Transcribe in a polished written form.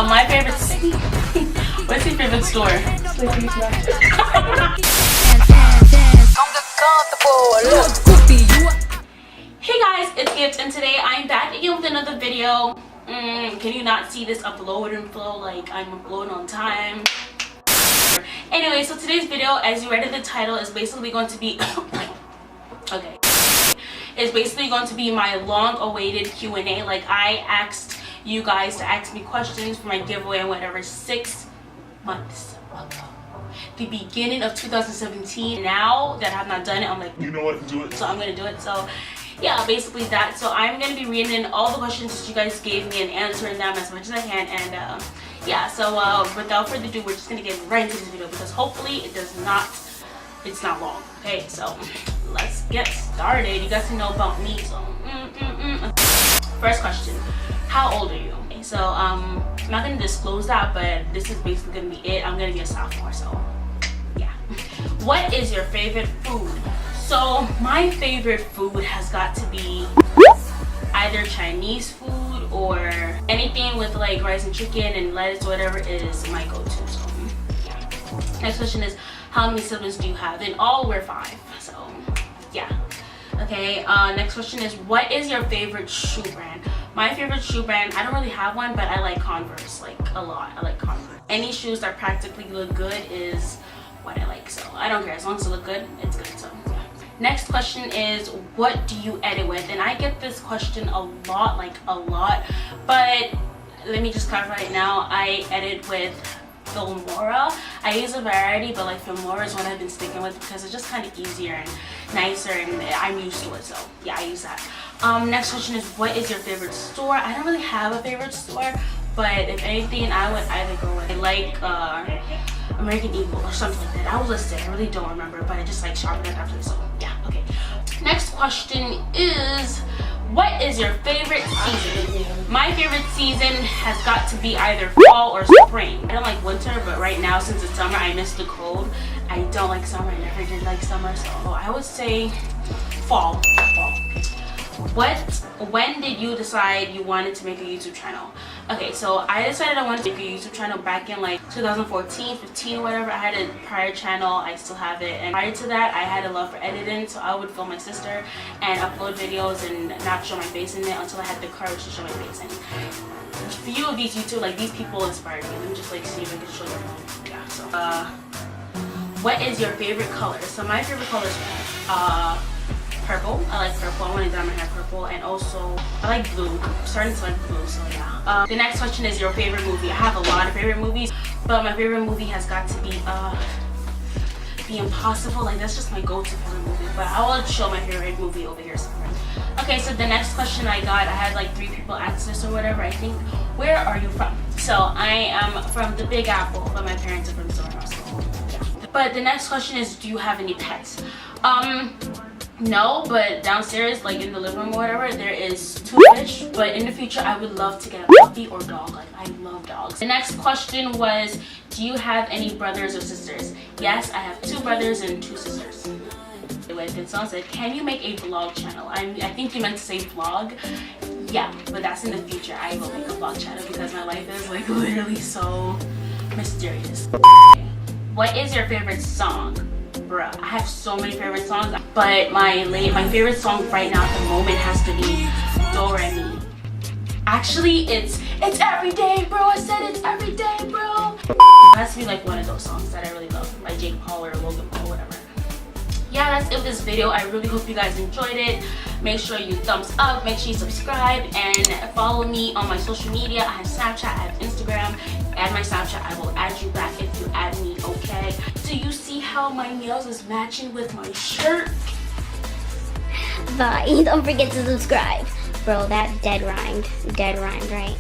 My favorite. What's your favorite store? Hey guys, it's Gift, and today I'm back again with another video. Can you not see this upload and flow? Like, I'm uploading on time. Anyway, so today's video, as you read in the title, is basically going to be okay. It's basically going to be my long-awaited Q&A. Like, I asked you guys to ask me questions for my giveaway and whatever 6 months ago, the beginning of 2017. Now that I have not done it, I'm like, you know what, do it. So I'm gonna do it. So yeah, basically that. So I'm gonna be reading in all the questions that you guys gave me and answering them as much as I can. And yeah, so without further ado, we're just gonna get right into this video because hopefully it's not long. Okay, so let's get started. You guys can know about me. So first question, how old are you? Okay, so I'm not gonna disclose that, but this is basically gonna be it. I'm gonna be a sophomore, so yeah. What is your favorite food? So my favorite food has got to be either Chinese food or anything with like rice and chicken and lettuce, whatever is my go-to. So yeah. Next question is, how many siblings do you have? In all, we're 5. So yeah. Okay, next question is, what is your favorite shoe brand? My favorite shoe brand, I don't really have one, but I like Converse, like a lot. I like Converse. Any shoes that practically look good is what I like, so I don't care. As long as it look good, it's good. So yeah. Next question is, what do you edit with? And I get this question a lot, like a lot, but let me just clarify right now. I edit with Filmora. I use a variety, but like Filmora is what I've been sticking with because it's just kind of easier and nicer, and I'm used to it. So yeah, I use that. Next question is, what is your favorite store? I don't really have a favorite store, but if anything, I would either go with like American Eagle or something like that. I will list it. I really don't remember, but I just like shopping at that place. So yeah, okay. Next question is, what is your favorite season? My favorite season has got to be either fall or spring. I don't like winter, but right now since it's summer, I miss the cold. I don't like summer. I never did like summer, so I would say fall. When did you decide you wanted to make a YouTube channel? Okay, so I decided I wanted to make a YouTube channel back in like 2014, 15, whatever. I had a prior channel, I still have it, and prior to that I had a love for editing, so I would film my sister and upload videos and not show my face in it until I had the courage to show my face. And a few of these YouTube, like these people inspired me. Let me just like see if I can show them. Yeah, so what is your favorite color? So my favorite color is purple. I like purple. I want to dye my hair purple, and also I like blue. I'm starting to like blue, so yeah. The next question is your favorite movie. I have a lot of favorite movies, but my favorite movie has got to be The Impossible. Like, that's just my go-to favorite movie, but I will show my favorite movie over here somewhere. Okay, so the next question I had like 3 people ask this or whatever, I think. Where are you from? So I am from the Big Apple, but my parents are from Sonos. So yeah. But the next question is, do you have any pets? No, but downstairs, like in the living room or whatever, there is 2 fish. But in the future, I would love to get a puppy or dog. Like, I love dogs. The next question was, do you have any brothers or sisters? Yes, I have 2 brothers and 2 sisters. Anyway, then someone said, can you make a vlog channel? I think you meant to say vlog. Yeah, but that's in the future. I will make a vlog channel because my life is like literally so mysterious. Okay. What is your favorite song? Bruh, I have so many favorite songs, but my favorite song right now at the moment has to be Do Re Mi. Actually, it's every day, bro. I said it's every day, bro. It has to be like one of those songs that I really love, like Jake Paul or Logan Paul, whatever. Yeah, that's it for this video. I really hope you guys enjoyed it. Make sure you thumbs up, make sure you subscribe, and follow me on my social media. I have Snapchat, I have Instagram. Add my Snapchat, I will add you back if you add me, okay? Do you see how my nails is matching with my shirt? Bye. Don't forget to subscribe. Bro, that dead rhymed, right?